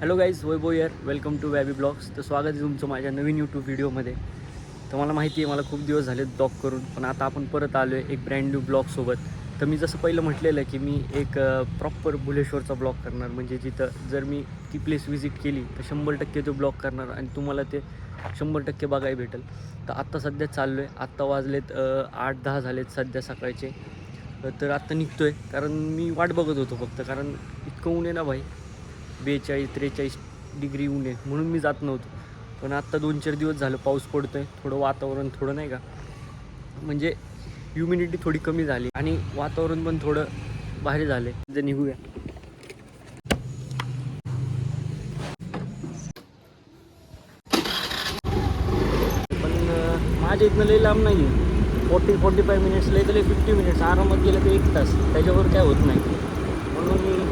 Hello guys, वैभव यार, welcome to वॅबी blogs. तर स्वागत आहे तुमचं माझ्या नवीन यूट्यूब व्हिडिओमध्ये. तर मला माहिती आहे मला खूप दिवस झाले ब्लॉग करून, पण आता आपण परत आलो आहे एक ब्रँड न्यू ब्लॉगसोबत. तर मी जसं पहिलं म्हटलेलं आहे की मी एक प्रॉपर भुलेश्वरचा ब्लॉग करणार, म्हणजे जिथं जर मी ती प्लेस व्हिजिट केली तर 100% तो ब्लॉग करणार आणि तुम्हाला ते 100% बघायला भेटेल. तर आत्ता सध्या चाललो आहे. आत्ता वाजलेत 8-10 झालेत सध्या सकाळचे. तर आत्ता निघतो आहे, कारण मी वाट बघत होतो फक्त, कारण इतकं ऊन आहे ना भाई, 42-43 डिग्री ऊन आहे, म्हणून मी जात नव्हतो. पण आत्ता 2-4 दिवस झालं पाऊस पडतो आहे, थोडं वातावरण थोडं नाही का, म्हणजे ह्युमिडिटी थोडी कमी झाली आणि वातावरण पण थोडं भारी झाले. जर निघूया. पण माझ्या इथनं लई लांब नाही आहे, 40-45 मिनिट्स, लई तर 50 मिनिट्स, आरामात गेलं तर 1 तास, त्याच्यावर काय होत नाही. म्हणून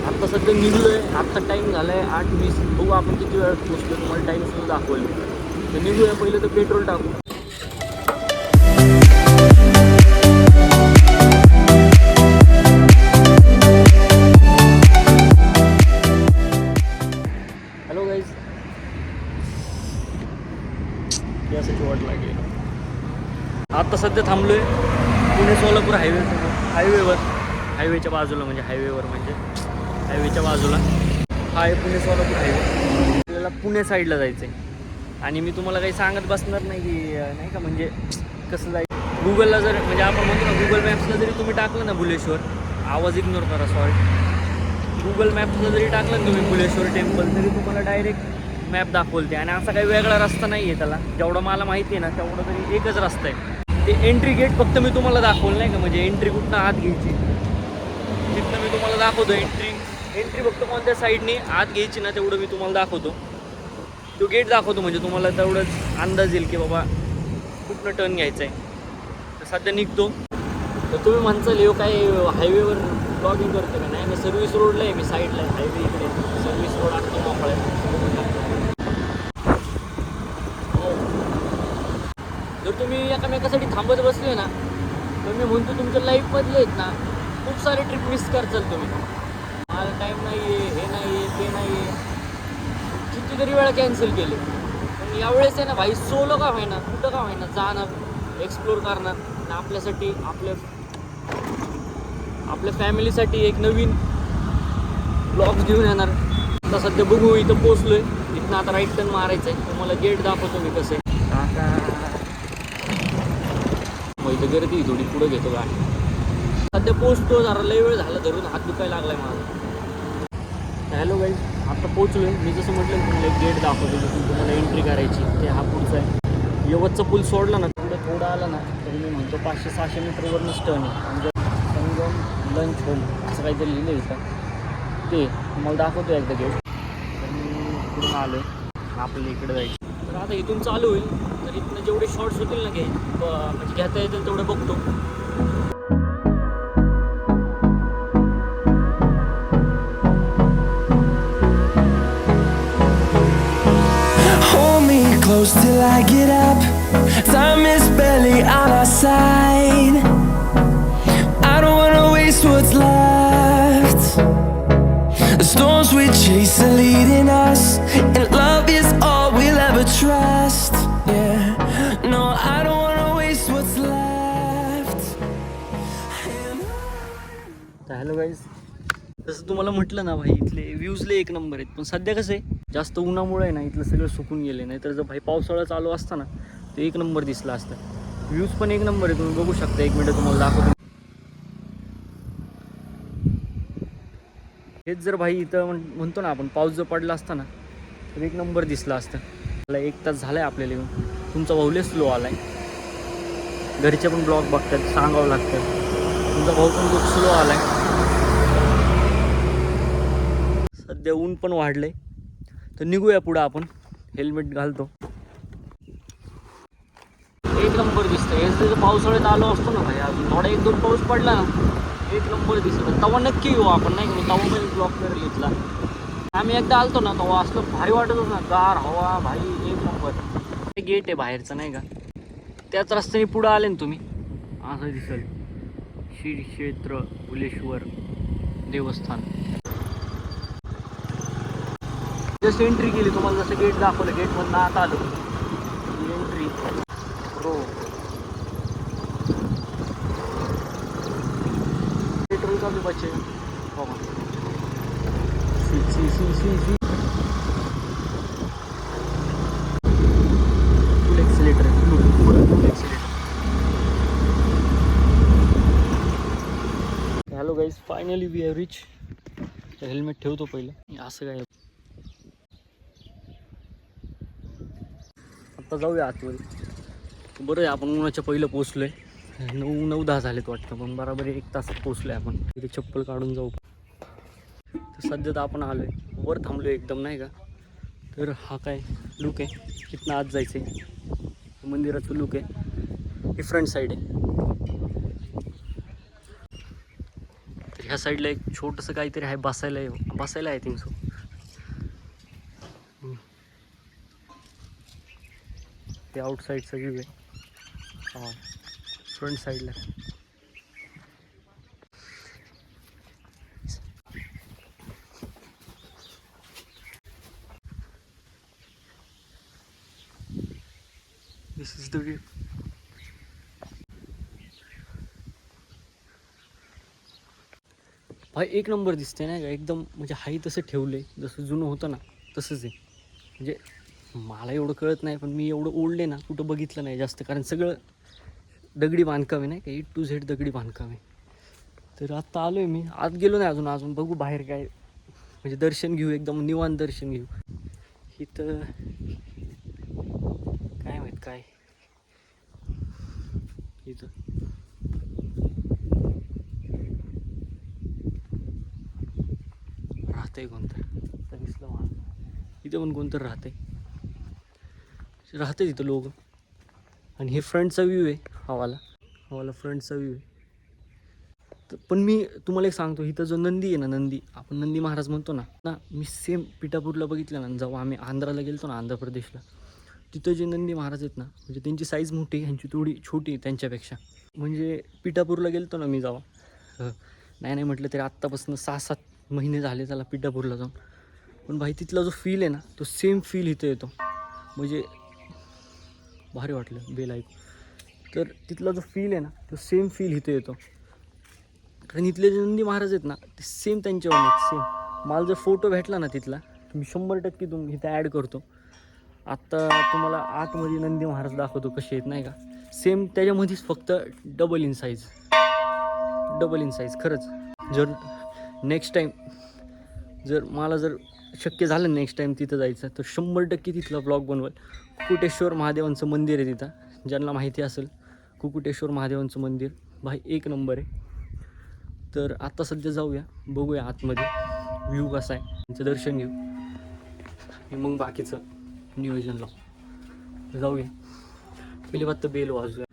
आत्ता सध्या निघलो आहे. आत्ता टाईम झाला आहे 8:20. बघू आपण किती वेळात पोचलो, तुम्हाला टाईमसुद्धा दाखवलं. तर निघूया. पहिलं तर पेट्रोल टाकू. हॅलो गाईज, यासाठी वाट लागली. आत्ता सध्या थांबलो आहे पुणे सोलापूर हायवेच्या बाजूला, म्हणजे हायवेच्या बाजूला हा आहे पुणे सोलापूर हायवे. आपल्याला पुणे साईडला जायचं आहे आणि मी तुम्हाला काही सांगत बसणार नाही की नाही का, म्हणजे कसं जायचं. गुगलला जर, म्हणजे आपण म्हणतो ना, गुगल मॅप्सला जरी तुम्ही टाकलं ना भुलेश्वर, आवाज इग्नोर करा, सॉरी. गुगल मॅप्सला जरी टाकलं ना तुम्ही भुलेश्वर टेम्पल, तरी तुम्हाला डायरेक्ट मॅप दाखवते. आणि असा काही वेगळा रस्ता नाही आहे त्याला, जेवढं मला माहिती आहे ना तेवढं तरी एकच रस्ता आहे. ते एंट्री गेट फक्त मी तुम्हाला दाखवलं नाही का, म्हणजे एंट्री कुठनं आत घ्यायची तिथनं मी तुम्हाला दाखवतो. एंट्री फक्त कोणत्या साईडने आत घ्यायची ना तेवढं मी तुम्हाला दाखवतो. तो गेट दाखवतो, म्हणजे तुम्हाला तेवढंच अंदाज येईल की बाबा कुठनं टर्न घ्यायचं आहे. तर सध्या निघतो. तर तुम्ही म्हणचाल येऊ काय हायवेवर ब्लॉगिंग करते का? नाही, मी सर्व्हिस रोडला आहे, मी साईडला आहे. हायवे इकडे, सर्व्हिस रोड आता मोकळा आहे. जर तुम्ही एकामेकासाठी थांबत बसले ना, तर मी म्हणतो तुमच्या लाईफमधले आहेत ना खूप सारे ट्रिप मिस करचाल तुम्ही. मला टाईम नाही आहे, हे नाही आहे, ते नाही आहे, कितीतरी वेळा कॅन्सल केले. पण यावेळेस आहे ना भाई, सोलो का होईना, कुठं का होईना, जाणार, एक्सप्लोर करणार आणि आपल्यासाठी, आपल्या फॅमिलीसाठी एक नवीन ब्लॉग्स घेऊन येणार. आता सध्या बघू, इथं पोचलो आहे. इथनं आता राईट टर्न मारायचं आहे. तुम्हाला गेट दाखवतो मी कसं आहे. मग इथं गर्दी थोडी, पुढं घेतो गाडी. सध्या पोचतो, जरा लय वेळ झाला, धरून हात दुखायला लागला आहे माझा. हॅलो गाईज, आता पोचलो आहे. मी जसं म्हटलं तुम्हाला एक गेट दाखवतो, जसं तुम्हाला एंट्री करायची. ते हा पुढचा आहे. यवतचा पूल सोडला ना, थोडं आला ना, तरी मी म्हणतो 500-600 मीटरवरूनच टर्न आहे. म्हणजे संगम लंच होम असं काहीतरी लिहिलं आहे का, ते तुम्हाला दाखवतो एकदा गेट. तर मी इकडून आलो आहे, आपल्याला इकडे जायचं. तर आता इथून चालू होईल. तर इथनं जेवढे शॉर्ट्स होतील ना म्हणजे घेता येतील तेवढं बघतो. Close till I get up. Time is barely on our side. I don't wanna waste what's left. The storms we chase are leading us, and love is all we'll ever trust. Yeah, no, I don't wanna waste what's left. तर hello guys, जसं तुम्हाला म्हटलं ना भाई, इथले व्ह्यूजले एक number आहेत. पण सध्या कसं आहे, जास्त उन्हामुळे आहे ना इथलं सगळं सुकून गेले. नाही तर जर भाई पावसाळा चालू असता ना तर एक नंबर दिसला असता. व्ह्यूज पण एक नंबर आहे, तुम्ही बघू शकता. एक मिनिट तुम्हाला दाखवतो. हेच जर भाई इथं म्हणतो ना आपण, पाऊस जर पडला असता ना तर एक नंबर दिसला असतं. मला 1 तास झाला आहे आपल्याला येऊन. तुमचा भाऊ लय स्लो आला आहे. घरचे पण ब्लॉग बघतात, सांगावं लागतं. तुमचा भाऊ पण खूप स्लो आला आहे. सध्या ऊन पण वाढलंय. तर निघूया पुढं आपण. हेल्मेट घालतो. एक नंबर दिसतं. हे जर पावसाळ्यात आलो असतो ना भाई, अजून थोडा 1-2 पाऊस पडला ना, एक नंबर दिसतं. तेव्हा नक्की येऊ आपण, नाही का, तेव्हा पण ब्लॉक करेल इथला. आम्ही एकदा आलतो ना तेव्हा असलं भारी वाटत होतं ना, गार हवा भाई, एक नंबर. गेट आहे बाहेरचं नाही का, त्याच रस्त्याने पुढं आले ना तुम्ही, असं दिसेल श्री क्षेत्र भुलेश्वर देवस्थान. जस्ट एंट्री केली, तुम्हाला जसं गेट दाखवलं, गेटमधून आत आलो, एंट्री हो पेट्रोल का भी बचे हो सी full accelerator, full accelerator. Hello guys, finally we have reach. Helmet ठेवतो पहिलं. असं काय आता जाऊया आतमध्ये. बरं आहे आपण उन्हाच्या पहिलं पोचलो आहे. 9-10 झालेत वाटतं, पण बराबर 1 तासात पोचलो आहे आपण. तिथे चप्पल काढून जाऊ. तर सध्या तर आपण आलो आहे, वर थांबलो एकदम नाही का. तर हा काय लुक आहे, तिथनं आत जायचं आहे. मंदिराचं लुक आहे. ही फ्रंट साईड आहे. तर ह्या साईडला एक छोटंसं काहीतरी आहे, बसायला आय थिंक सो. ते आउटसाईडचा व्ह्यू आहे. हां फ्रंट साईडला. दिस इज द व्ह्यू. भाई एक नंबर दिसते नाही का, एकदम म्हणजे हाही तसं ठेवलं आहे, जसं जुनं होतं ना तसंच आहे. म्हणजे मला एवढं कळत नाही, पण मी एवढं ओल्ड आहे ना कुठं बघितलं नाही जास्त, कारण सगळं दगडी बांधकाम आहे नाही का, A to Z दगडी बांधकाम आहे. तर आत्ता आलो आहे मी, आत गेलो नाही अजून बघू बाहेर काय, म्हणजे दर्शन घेऊ, एकदम निवांत दर्शन घेऊ. इथं काय माहीत काय इथं. राहतंय कोणतं दिसलं मला, इथं पण कोणतं राहतंय तिथं लोक. आणि हे फ्रंटचा व्ह्यू आहे, हवाला फ्रंटचा व्ह्यू आहे. तर पण मी तुम्हाला एक सांगतो, इथं जो नंदी आहे ना, नंदी आपण नंदी महाराज म्हणतो ना, मी सेम पिठापूरला बघितलं ना, जेव्हा आम्ही आंध्राला गेलतो ना, आंध्र प्रदेशला, तिथं जे नंदी महाराज आहेत ना, म्हणजे त्यांची साईज मोठी, ह्यांची थोडी छोटी आहे त्यांच्यापेक्षा. म्हणजे पिठापूरला गेलतो ना मी जेव्हा, नाही म्हटलं तरी आत्तापासून 6-7 महिने झाले त्याला पिठापूरला जाऊन. पण भाई तिथला जो फील आहे ना, तो सेम फील इथं येतो. म्हणजे भारी वाटलं बेल ऐकून. तर तिथला जो फील आहे ना, तो सेम फील इथं येतो. कारण इथले जे नंदी महाराज आहेत ना, ते सेम त्यांच्यावर आहेत, सेम. मला जर फोटो भेटला ना तिथला, मी 100% इथं ॲड करतो. आत्ता तुम्हाला आतमध्ये नंदी महाराज दाखवतो कसे आहेत नाही का, सेम त्याच्यामध्येच, फक्त डबल इन साईज खरंच. जर नेक्स्ट टाईम जर मला शक्य झालं नेक्स्ट टाईम तिथं जायचं, तर 100% तिथला ब्लॉग बनवेल. कुकुटेश्वर महादेवांचं मंदिर आहे तिथं, ज्यांना माहिती असेल, कुकुटेश्वर महादेवांचं मंदिर भाई 1 नंबर आहे. तर आत्ता सध्या जाऊया, बघूया आतमध्ये व्ह्यू कसा आहे, त्यांचं दर्शन घेऊ, मग बाकीचं नियोजन लावू. जाऊया, पहिली बात तर बेल वाजूया.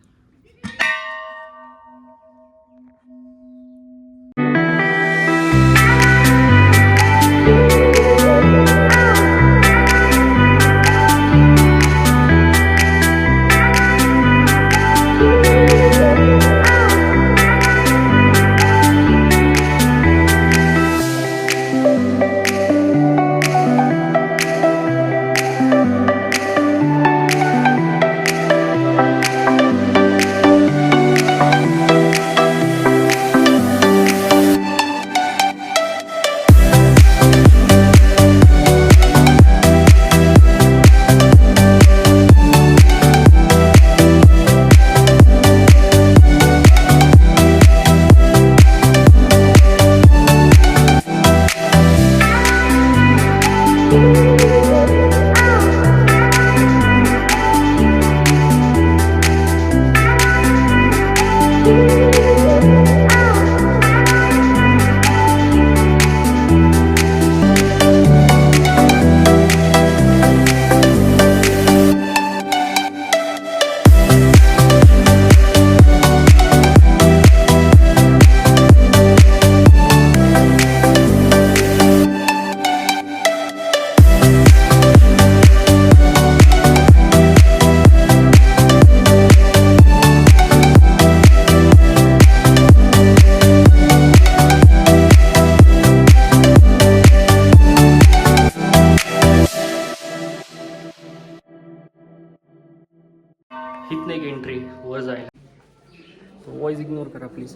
तो वॉईस इग्नोर करा प्लीज.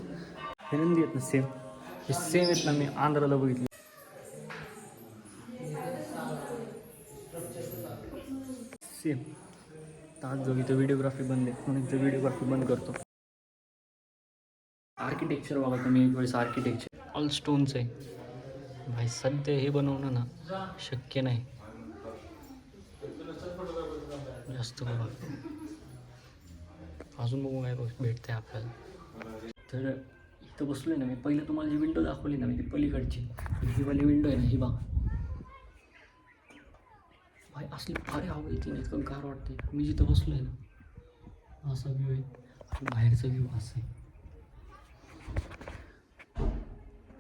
हे नंदी आहेत ना सेम, हे सेम आहेत ना, मी आंध्राला बघितले. सेम. आज जो इथं व्हिडिओग्राफी बंद आहे म्हणून इथं व्हिडिओग्राफी बंद करतो. आर्किटेक्चर बघा तुम्ही एक वेळेस, आर्किटेक्चर ऑल स्टोनचं आहे भाई. सध्या हे बनवणं ना शक्य नाही जास्त बघा. अजून बघू काय भेटते आपल्याला. तर इथं बसलो आहे ना मी, पहिलं तुम्हाला जी विंडो दाखवली ना मी, ती पलीकडची ही वाली विंडो आहे ना, ही बघा भाई. असली फार हवा येते ना, इतकं गार वाटते. मी जिथं बसलो आहे ना, असा व्ह्यू आहे आणि बाहेरचा व्ह्यू असा आहे.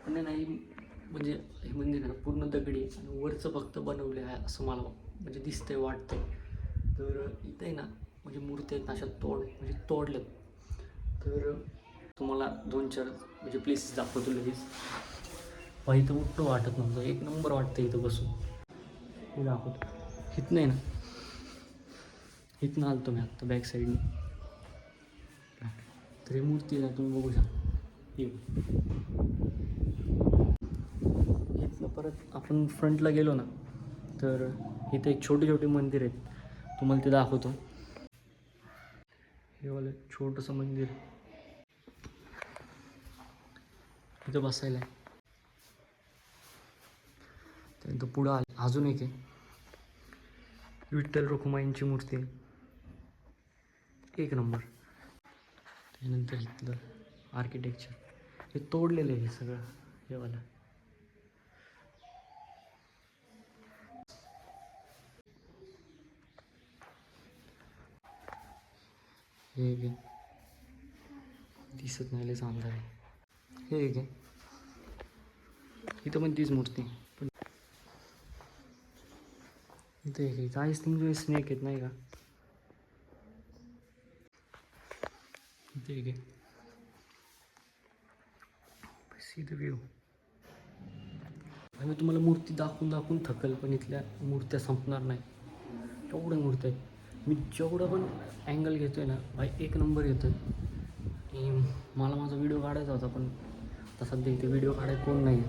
पण नाही म्हणजे हे मंदिर आहे ना पूर्ण दगडी आहे आणि वरचं फक्त बनवले आहे असं मला म्हणजे दिसतंय, वाटतंय. तर इथं आहे ना म्हणजे मूर्ती आहेत ना अशा म्हणजे तोडल्यात. तर तुम्हाला 2-4 म्हणजे प्लेसेस दाखवतो लगेच. इथं मोठं वाटत नव्हतं, एक नंबर वाटतं इथं बसून. हे दाखवतो. इथं नाही ना, इथनं आलतो मी आत्ता बॅक साईडने. तर ही मूर्ती आहे ना तुम्ही बघू शकता. इथनं परत आपण फ्रंटला गेलो ना, तर इथे एक छोटे छोटे मंदिर आहेत, तुम्हाला ते दाखवतो. हे वालं छोटंसं मंदिर इथं बसायला आहे. त्यानंतर पुढं आलं अजून एक आहे, विठ्ठल रखुमाईंची मूर्ती आहे, एक नंबर. त्यानंतर इथलं आर्किटेक्चर हे तोडलेलं आहे, हे सगळं हे वालं. हे एक आहे, दिसत नाही, लयच अंधार आहे. हे एक आहे, इथं पण तीच मूर्ती. पण इथं एक आहे, काय स्नेक आहेत नाही का. इथे एक आहे, सीधा व्ह्यू. आम्ही तुम्हाला मूर्ती दाखवून थकल, पण इथल्या मूर्त्या संपणार नाही. एवढ्या मूर्त्या आहेत. मी जेवढं पण अँगल घेतो आहे ना भाई, एक नंबर येतो आहे. आणि मला माझा व्हिडिओ काढायचा होता, पण आता सध्या इथे व्हिडिओ काढायला कोण नाही.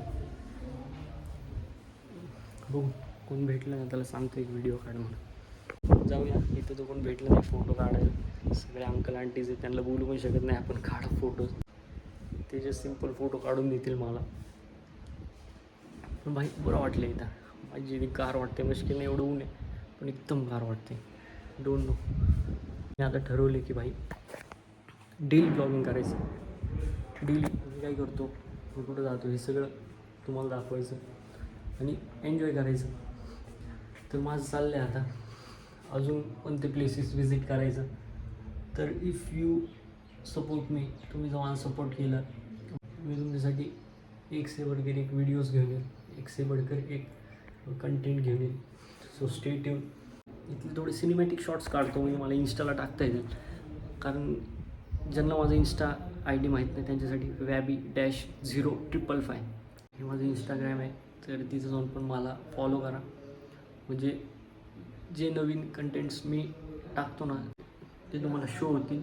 बघू कोण भेटलं ना त्याला सांगतो एक व्हिडिओ काढ म्हणून. जाऊया, इथं तो कोण भेटलं नाही फोटो काढायला. सगळे अंकल आंटीज आहेत, त्यांना बोलू पण शकत नाही आपण, काढा फोटो. ते जे सिम्पल फोटो काढून देतील मला. पण भाई बरं वाटलं इथं. माझी इथे गार वाटते, मुश्किल नाही एवढं ऊन आहे, पण एकदम गार वाटते. डोंट नो, मी आता ठरवले की भाई डेली ब्लॉगिंग करायचं. डेली मी काय करतो, मी कुठं जातो हे सगळं तुम्हाला दाखवायचं आणि एन्जॉय करायचं. तर माझं चाललं आहे आता अजून कोणते प्लेसेस व्हिजिट करायचं. तर इफ यू सपोर्ट मी, तुम्ही जर मला सपोर्ट केला, मी तुमच्यासाठी एक से बढ़कर एक व्हिडिओज घेऊन येईल, एक से बढ़कर एक कंटेंट घेऊन येईल. So stay tune. इथले थोडे सिनेमॅटिक शॉट्स काढतो मी, मला इंस्टाला टाकता येतील. कारण ज्यांना माझं इंस्टा ID माहीत नाही त्यांच्यासाठी Wabby-055 हे माझं इंस्टाग्राम आहे. तर तिथं जाऊन पण मला फॉलो करा, म्हणजे जे नवीन कंटेंट्स मी टाकतो ना ते तुम्हाला शो होतील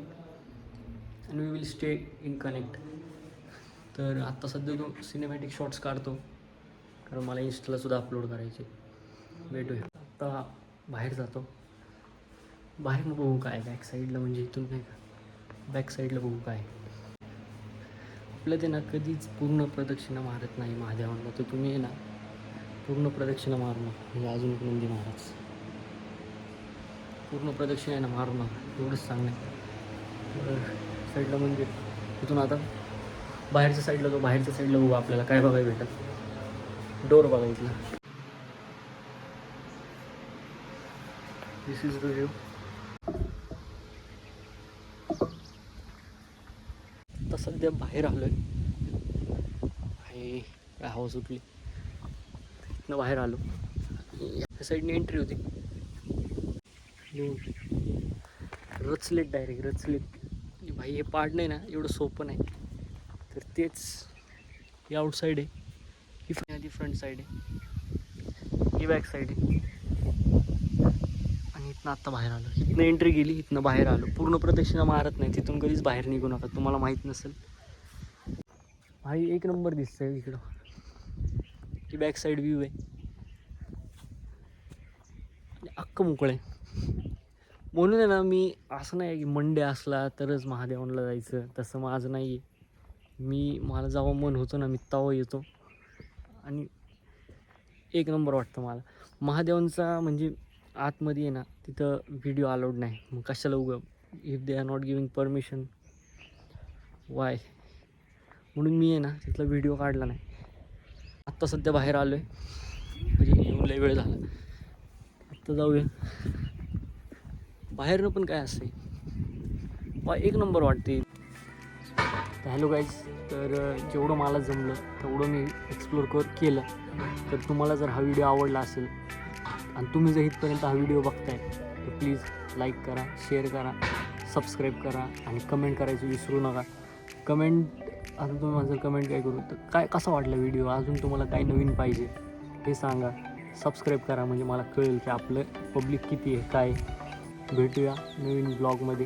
आणि we will stay in connect. तर आत्ता सध्या तो सिनेमॅटिक शॉट्स काढतो, कारण मला इंस्टालासुद्धा अपलोड करायचे. भेटूया. आत्ता बाहेर जातो, बाहेर मग बघू काय बॅक साईडला, म्हणजे इथून नाही का, बॅक साईडला बघू काय. आपलं ते ना कधीच पूर्ण प्रदक्षिणा मारत नाही महादेवांना. तर तुम्ही आहे ना पूर्ण प्रदक्षिणा मारू नका. म्हणजे अजून एक नंदी महाराज पूर्ण प्रदक्षिणा आहे ना मारू नका, एवढंच सांगणं. साईडला मंदिर, तिथून आता बाहेरच्या साईडला जो बाहेरच्या साईडला बघू आपल्याला काय बघायला भेटत. डोर बघा इथला. दिस इज द व्ह्यू. आता सध्या बाहेर आलोय, काय हवा सुटली, इथनं बाहेर आलो. या साईडने एंट्री होती, रचलेत डायरेक्ट रचलेत. भाई हे पाडणं आहे ना एवढं सोपं नाही. तर तेच ही आउटसाईड आहे, ही फ्रंट साईड आहे, ही बॅक साईड आहे. आणि आणि इथनं आत्ता बाहेर आलो. इथनं एंट्री गेली, इथनं बाहेर आलो. पूर्ण प्रदक्षिणा मारत नाही, तिथून कधीच बाहेर निघू नका, तुम्हाला माहीत नसेल. भाई एक नंबर दिसतंय इकडं. ही बॅक साईड व्ह्यू आहे. अख्खं मोकळं आहे. म्हणून आहे ना, मी असं नाही की मंडे असला तरच महादेवांना जायचं, तसं माझं नाही आहे. मला जेव्हा मन होतं ना, मी तेव्हा येतो आणि एक नंबर वाटतं मला. महादेवांचा म्हणजे आतमध्ये आहे ना, तिथं व्हिडिओ अलाउड नाही. मग कशाला उगं, if they are not giving permission why. म्हणून मी आहे ना तिथला व्हिडिओ काढला नाही. आत्ता सध्या बाहेर आलो आहे, म्हणजे येऊन लय वेळ झाला. आत्ता जाऊया बाहेरनं, पण काय असते एक नंबर वाटते. हॅलो गाईज, तर जेवढं मला जमलं तेवढं मी एक्सप्लोर केलं. तर तुम्हाला जर हा व्हिडिओ आवडला असेल आणि तुम्ही जर इथपर्यंत हा व्हिडिओ बघताय तर प्लीज लाईक करा, शेअर करा, सबस्क्राईब करा आणि कमेंट करायचं विसरू नका. कमेंट, आता तुम्ही माझं कमेंट काय करू, तर कसा वाटला व्हिडिओ, अजून तुम्हाला काय नवीन पाहिजे हे सांगा. सबस्क्राईब करा म्हणजे मला कळेल की आपलं पब्लिक किती आहे काय. भेटूया नवीन ब्लॉगमध्ये.